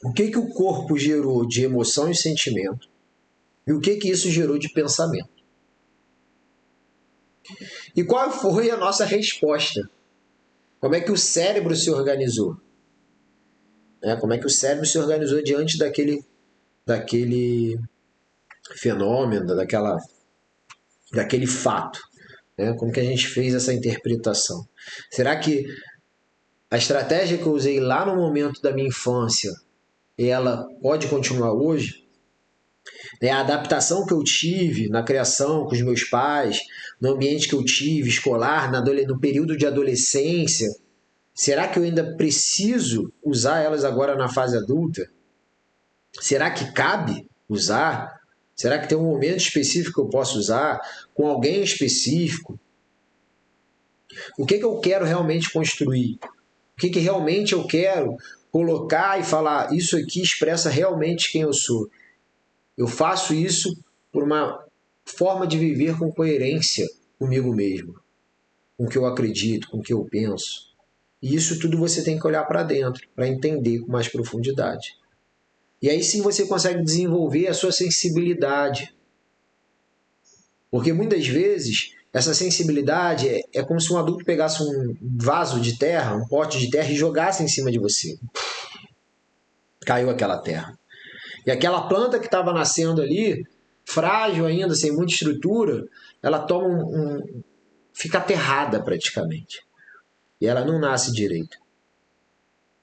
o que o corpo gerou de emoção e sentimento, e o que isso gerou de pensamento. E qual foi a nossa resposta? Como é que o cérebro se organizou? Como é que o cérebro se organizou diante daquele fenômeno, daquele fato? Como que a gente fez essa interpretação? Será que a estratégia que eu usei lá no momento da minha infância, ela pode continuar hoje? A adaptação que eu tive na criação com os meus pais, no ambiente que eu tive escolar, no período de adolescência, será que eu ainda preciso usar elas agora na fase adulta? Será que cabe usar? Será que tem um momento específico que eu posso usar? Com alguém específico? O que eu quero realmente construir? O que realmente eu quero colocar e falar? Isso aqui expressa realmente quem eu sou. Eu faço isso por uma forma de viver com coerência comigo mesmo, com o que eu acredito, com o que eu penso. E isso tudo você tem que olhar para dentro, para entender com mais profundidade. E aí sim você consegue desenvolver a sua sensibilidade. Porque muitas vezes essa sensibilidade é como se um adulto pegasse um vaso de terra, um pote de terra e jogasse em cima de você. Caiu aquela terra. E aquela planta que estava nascendo ali, frágil ainda, sem muita estrutura, ela toma fica aterrada praticamente. E ela não nasce direito.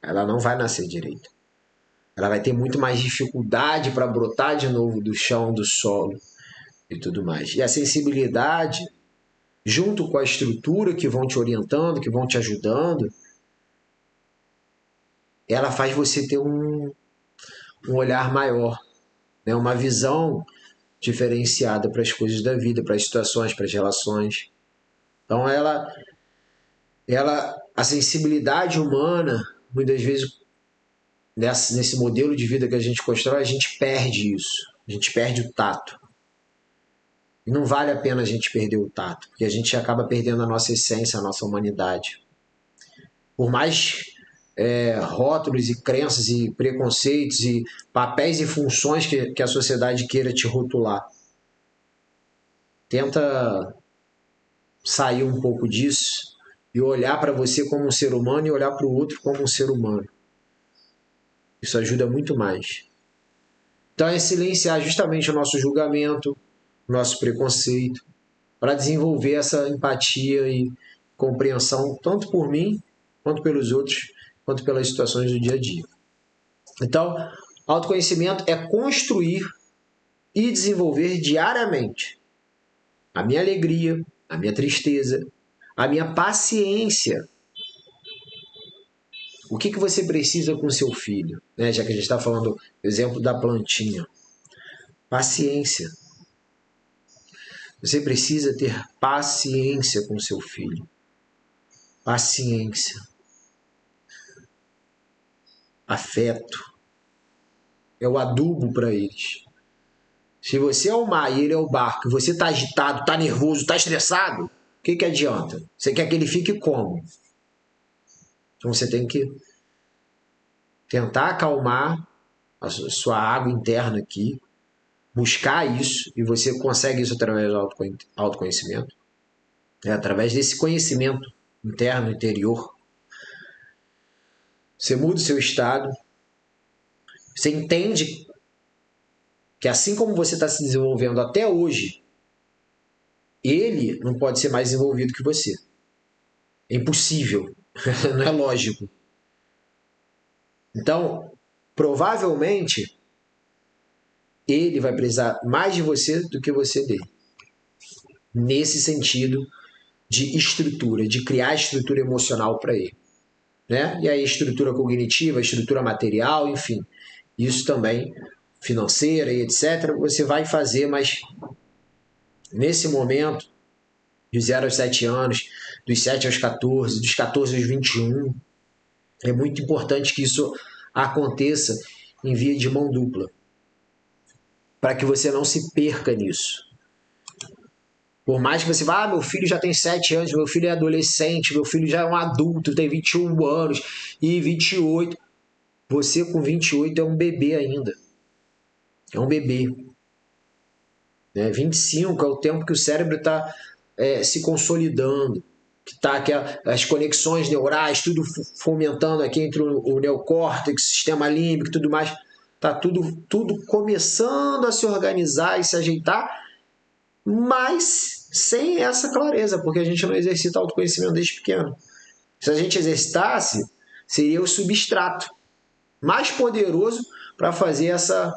Ela não vai nascer direito. Ela vai ter muito mais dificuldade para brotar de novo do chão, do solo e tudo mais. E a sensibilidade, junto com a estrutura que vão te orientando, que vão te ajudando, ela faz você ter um olhar maior, uma visão diferenciada para as coisas da vida, para as situações, para as relações. Então, a sensibilidade humana, muitas vezes, nesse modelo de vida que a gente constrói, a gente perde isso. A gente perde o tato. E não vale a pena a gente perder o tato, porque a gente acaba perdendo a nossa essência, a nossa humanidade. Por mais rótulos e crenças e preconceitos e papéis e funções que a sociedade queira te rotular. Tenta sair um pouco disso e olhar para você como um ser humano e olhar para o outro como um ser humano. Isso ajuda muito mais. Então é silenciar justamente o nosso julgamento, o nosso preconceito, para desenvolver essa empatia e compreensão, tanto por mim, quanto pelos outros, quanto pelas situações do dia a dia. Então, autoconhecimento é construir e desenvolver diariamente a minha alegria, a minha tristeza, a minha paciência. O que você precisa com seu filho? Já que a gente está falando, por exemplo, da plantinha. Paciência. Você precisa ter paciência com seu filho. Paciência. Afeto. É o adubo para eles. Se você é o mar e ele é o barco, e você está agitado, está nervoso, está estressado, o que adianta? Você quer que ele fique como? Então você tem que tentar acalmar a sua água interna aqui, buscar isso, e você consegue isso através do autoconhecimento, através desse conhecimento interno, interior. Você muda o seu estado, você entende que assim como você está se desenvolvendo até hoje, ele não pode ser mais desenvolvido que você. É impossível, não é lógico. Então, provavelmente, ele vai precisar mais de você do que você dele. Nesse sentido de estrutura, de criar estrutura emocional para ele. Né? E aí estrutura cognitiva, estrutura material, enfim. Isso também, financeira e etc., você vai fazer, mas nesse momento, de 0 aos 7 anos, dos 7 aos 14, dos 14 aos 21, é muito importante que isso aconteça em via de mão dupla, para que você não se perca nisso. Por mais que você vá, meu filho já tem 7 anos, meu filho é adolescente, meu filho já é um adulto, tem 21 anos e 28. Você com 28 é um bebê ainda. É um bebê. 25 é o tempo que o cérebro está se consolidando, que está as conexões neurais, tudo fomentando aqui entre o neocórtex, sistema límbico e tudo mais. Está tudo começando a se organizar e se ajeitar, mas sem essa clareza, porque a gente não exercita autoconhecimento desde pequeno. Se a gente exercitasse, seria o substrato mais poderoso para fazer essa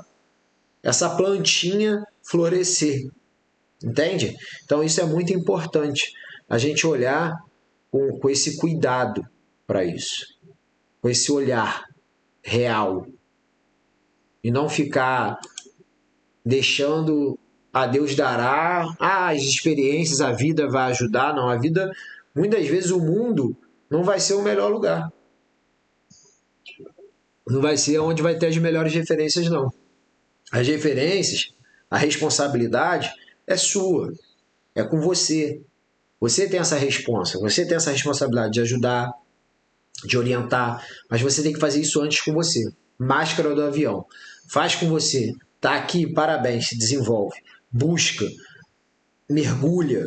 plantinha florescer. Entende? Então isso é muito importante, a gente olhar com esse cuidado para isso, com esse olhar real, e não ficar deixando a Deus dará, as experiências, a vida vai ajudar. Não, a vida, muitas vezes o mundo não vai ser o melhor lugar. Não vai ser onde vai ter as melhores referências, não. As referências, a responsabilidade é sua, é com você. Você tem essa responsa, você tem essa responsabilidade de ajudar, de orientar, mas você tem que fazer isso antes com você. Máscara do avião. Faz com você. Tá aqui, parabéns, se desenvolve. Busca, mergulha.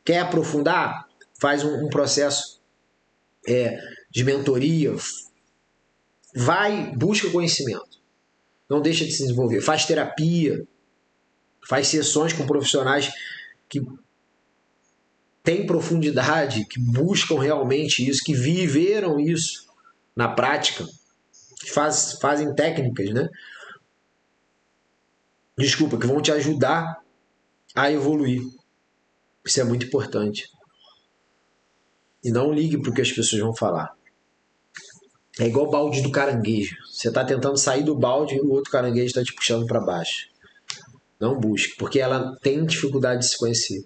Quer aprofundar? Faz um processo de mentoria. Vai, busca conhecimento. Não deixa de se desenvolver. Faz terapia. Faz sessões com profissionais que têm profundidade, que buscam realmente isso, que viveram isso na prática, que fazem técnicas, né? Desculpa, que vão te ajudar a evoluir. Isso é muito importante. E não ligue para o que as pessoas vão falar. É igual o balde do caranguejo. Você está tentando sair do balde e o outro caranguejo está te puxando para baixo. Não busque, porque ela tem dificuldade de se conhecer.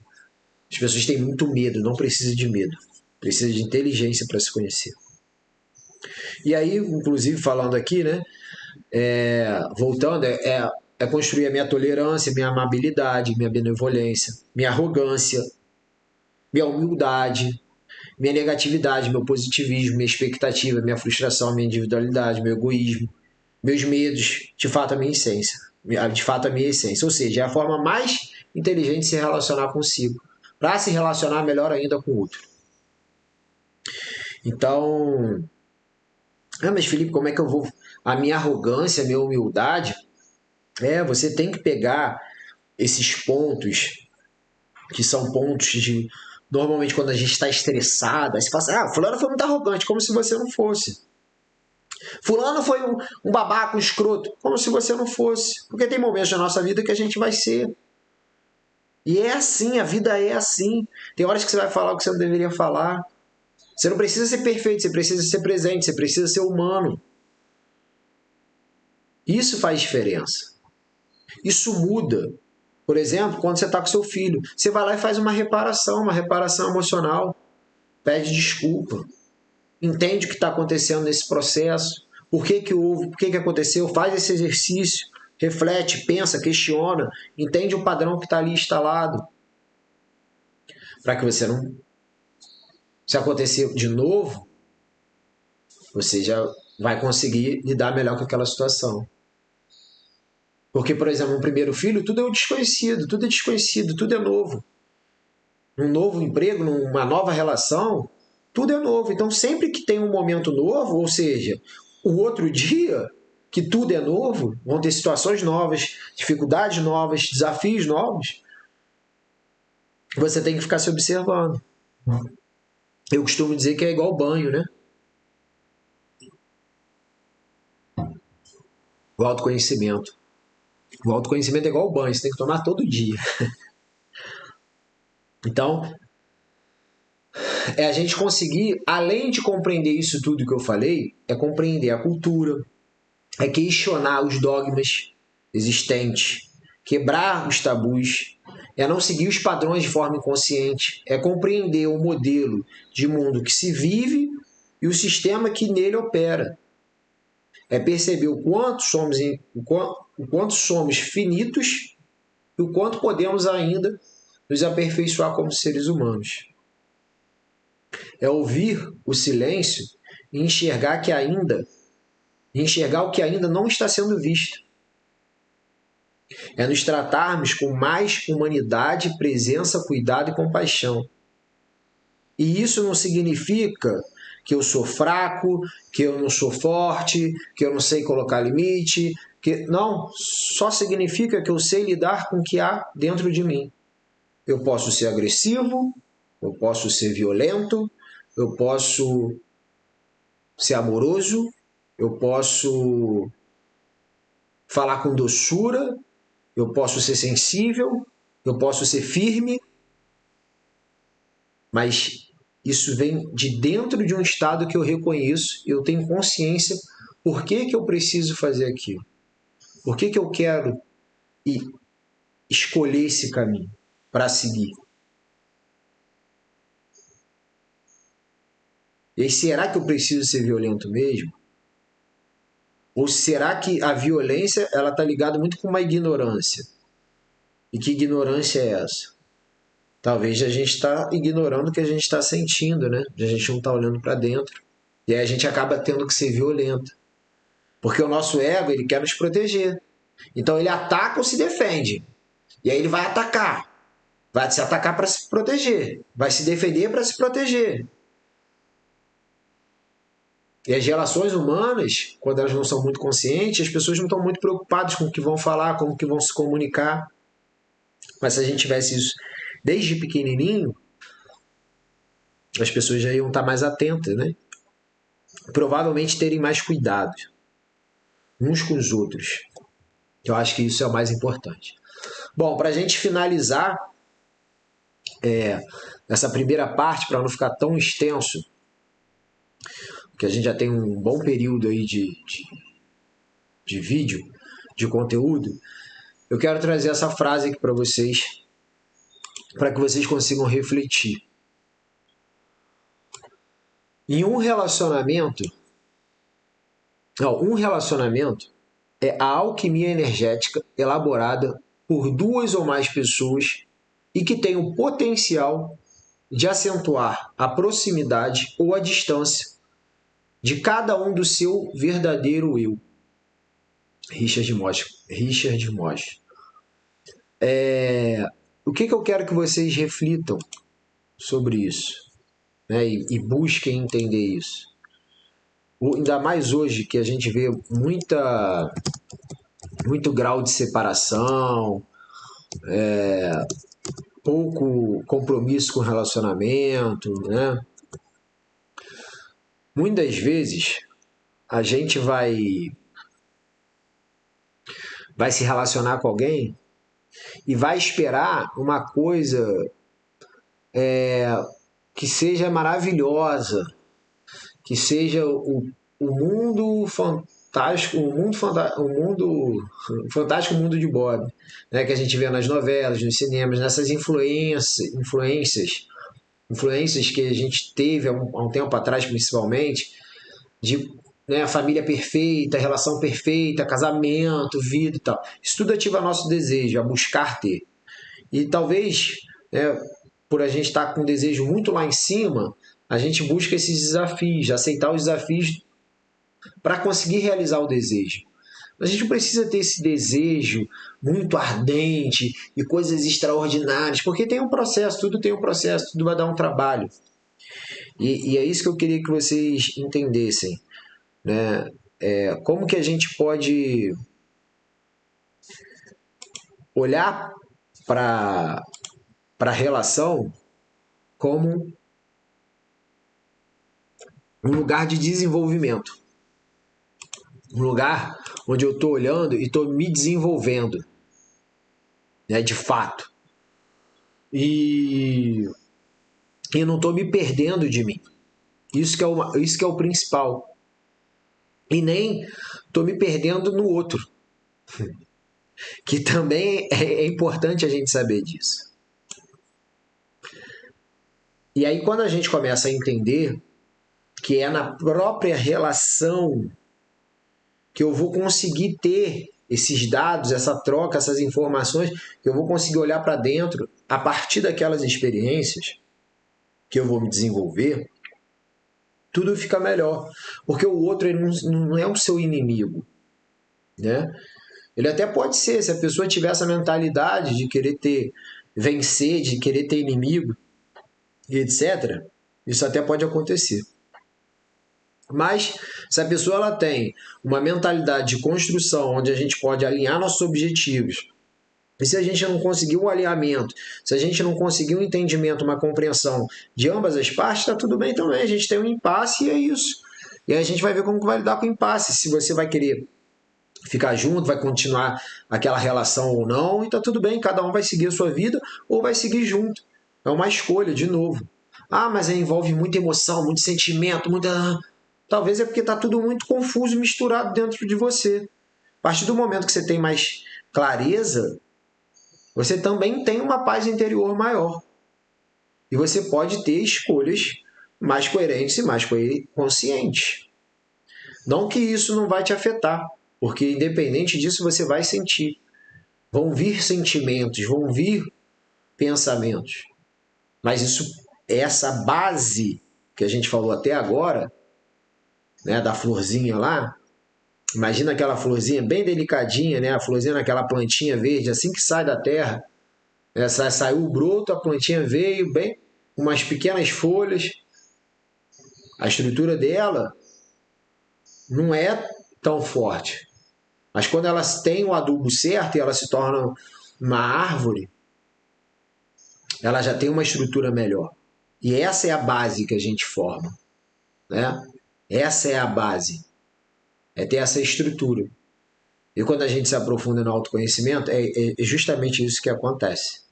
As pessoas têm muito medo, não precisa de medo. Precisa de inteligência para se conhecer. E aí, inclusive, falando aqui, né? Voltando, é construir a minha tolerância, minha amabilidade, minha benevolência, minha arrogância, minha humildade, minha negatividade, meu positivismo, minha expectativa, minha frustração, minha individualidade, meu egoísmo, meus medos, de fato a minha essência. De fato a minha essência. Ou seja, é a forma mais inteligente de se relacionar consigo, para se relacionar melhor ainda com o outro. Então, mas Felipe, como é que eu vou... A minha arrogância, a minha humildade, você tem que pegar esses pontos, que são pontos de... Normalmente, quando a gente está estressado, aí você fala assim, fulano foi muito arrogante, como se você não fosse. Fulano foi um babaca, um escroto, como se você não fosse. Porque tem momentos na nossa vida que a gente vai ser. E é assim, a vida é assim. Tem horas que você vai falar o que você não deveria falar. Você não precisa ser perfeito, você precisa ser presente, você precisa ser humano. Isso faz diferença. Isso muda. Por exemplo, quando você está com seu filho, você vai lá e faz uma reparação emocional, pede desculpa, entende o que está acontecendo nesse processo, por que houve, por que aconteceu, faz esse exercício, reflete, pensa, questiona, entende o padrão que está ali instalado, para que você não... Se acontecer de novo, você já vai conseguir lidar melhor com aquela situação. Porque, por exemplo, no primeiro filho, tudo é desconhecido, tudo é novo. Um novo emprego, numa nova relação, tudo é novo. Então, sempre que tem um momento novo, ou seja, o outro dia, que tudo é novo, vão ter situações novas, dificuldades novas, desafios novos, você tem que ficar se observando. Eu costumo dizer que é igual banho, né? O autoconhecimento. O autoconhecimento é igual banho, você tem que tomar todo dia. Então, é a gente conseguir, além de compreender isso tudo que eu falei, é compreender a cultura, é questionar os dogmas existentes, quebrar os tabus, é não seguir os padrões de forma inconsciente, é compreender o modelo de mundo que se vive e o sistema que nele opera. É perceber o quanto somos finitos e o quanto podemos ainda nos aperfeiçoar como seres humanos. É ouvir o silêncio e enxergar o que ainda não está sendo visto. É nos tratarmos com mais humanidade, presença, cuidado e compaixão. E isso não significa que eu sou fraco, que eu não sou forte, que eu não sei colocar limite. Não, só significa que eu sei lidar com o que há dentro de mim. Eu posso ser agressivo, eu posso ser violento, eu posso ser amoroso, eu posso falar com doçura, eu posso ser sensível, eu posso ser firme, mas isso vem de dentro de um estado que eu reconheço, eu tenho consciência por que eu preciso fazer aquilo, por que eu quero escolher esse caminho para seguir. E aí, será que eu preciso ser violento mesmo? Ou será que a violência ela está ligada muito com uma ignorância? E que ignorância é essa? Talvez a gente está ignorando o que a gente está sentindo, né? A gente não está olhando para dentro. E aí a gente acaba tendo que ser violento. Porque o nosso ego, ele quer nos proteger. Então ele ataca ou se defende. E aí ele vai atacar. Vai se atacar para se proteger. Vai se defender para se proteger. E as relações humanas, quando elas não são muito conscientes, as pessoas não estão muito preocupadas com o que vão falar, com o que vão se comunicar. Mas se a gente tivesse isso desde pequenininho, as pessoas já iam estar mais atentas, né? Provavelmente terem mais cuidado uns com os outros. Eu acho que isso é o mais importante. Bom, para a gente finalizar essa primeira parte, para não ficar tão extenso, que a gente já tem um bom período aí de vídeo, de conteúdo, eu quero trazer essa frase aqui para vocês, para que vocês consigam refletir. Em um relacionamento é a alquimia energética elaborada por duas ou mais pessoas e que tem o potencial de acentuar a proximidade ou a distância de cada um do seu verdadeiro eu. Richard Moss. O que eu quero que vocês reflitam sobre isso, né? E busquem entender isso. Ainda mais hoje que a gente vê muito grau de separação, pouco compromisso com o relacionamento, né? Muitas vezes a gente vai se relacionar com alguém e vai esperar uma coisa que seja maravilhosa, que seja o mundo fantástico, o fantástico mundo de Bob, né, que a gente vê nas novelas, nos cinemas, nessas influências que a gente teve há um tempo atrás, principalmente, de, né, família perfeita, relação perfeita, casamento, vida e tal. Isso tudo ativa nosso desejo a buscar ter. E talvez, né, por a gente estar com um desejo muito lá em cima, a gente busca esses desafios, aceitar os desafios para conseguir realizar o desejo. A gente não precisa ter esse desejo muito ardente e coisas extraordinárias, porque tem um processo, tudo tem um processo, tudo vai dar um trabalho. E é isso que eu queria que vocês entendessem, né? Como que a gente pode olhar para a relação como um lugar de desenvolvimento, um lugar onde eu estou olhando e estou me desenvolvendo, né, de fato. E eu não estou me perdendo de mim. Isso que é o principal. E nem estou me perdendo no outro, que também é importante a gente saber disso. E aí, quando a gente começa a entender que é na própria relação que eu vou conseguir ter esses dados, essa troca, essas informações, que eu vou conseguir olhar para dentro a partir daquelas experiências que eu vou me desenvolver, tudo fica melhor. Porque o outro ele não é o seu inimigo, né? Ele até pode ser, se a pessoa tiver essa mentalidade de querer vencer, de querer ter inimigo, e etc., isso até pode acontecer. Mas se a pessoa ela tem uma mentalidade de construção onde a gente pode alinhar nossos objetivos, e se a gente não conseguir um alinhamento, se a gente não conseguir um entendimento, uma compreensão de ambas as partes, está tudo bem também. A gente tem um impasse e é isso. E aí a gente vai ver como que vai lidar com o impasse. Se você vai querer ficar junto, vai continuar aquela relação ou não, e está tudo bem. Cada um vai seguir a sua vida ou vai seguir junto. É uma escolha, de novo. Ah, mas envolve muita emoção, muito sentimento, muita... Talvez é porque está tudo muito confuso e misturado dentro de você. A partir do momento que você tem mais clareza, você também tem uma paz interior maior. E você pode ter escolhas mais coerentes e mais conscientes. Não que isso não vai te afetar, porque independente disso você vai sentir. Vão vir sentimentos, vão vir pensamentos. Mas essa base que a gente falou até agora, né, da florzinha lá, imagina aquela florzinha bem delicadinha, né, a florzinha naquela plantinha verde, assim que sai da terra, saiu o broto, a plantinha veio bem, umas pequenas folhas. A estrutura dela não é tão forte. Mas quando elas têm o adubo certo e elas se tornam uma árvore, ela já tem uma estrutura melhor. E essa é a base que a gente forma, né? Essa é a base. É ter essa estrutura. E quando a gente se aprofunda no autoconhecimento, é justamente isso que acontece.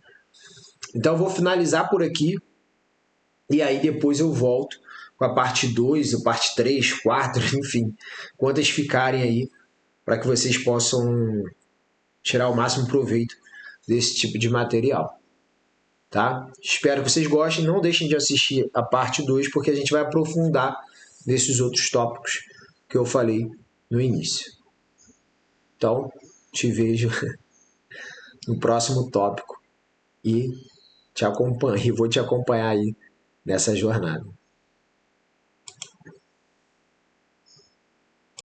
Então eu vou finalizar por aqui. E aí depois eu volto com a parte 2, a parte 3, 4, enfim, quantas ficarem aí, para que vocês possam tirar o máximo proveito desse tipo de material. Tá? Espero que vocês gostem. Não deixem de assistir a parte 2, porque a gente vai aprofundar nesses outros tópicos que eu falei no início. Então, te vejo no próximo tópico e vou te acompanhar aí nessa jornada.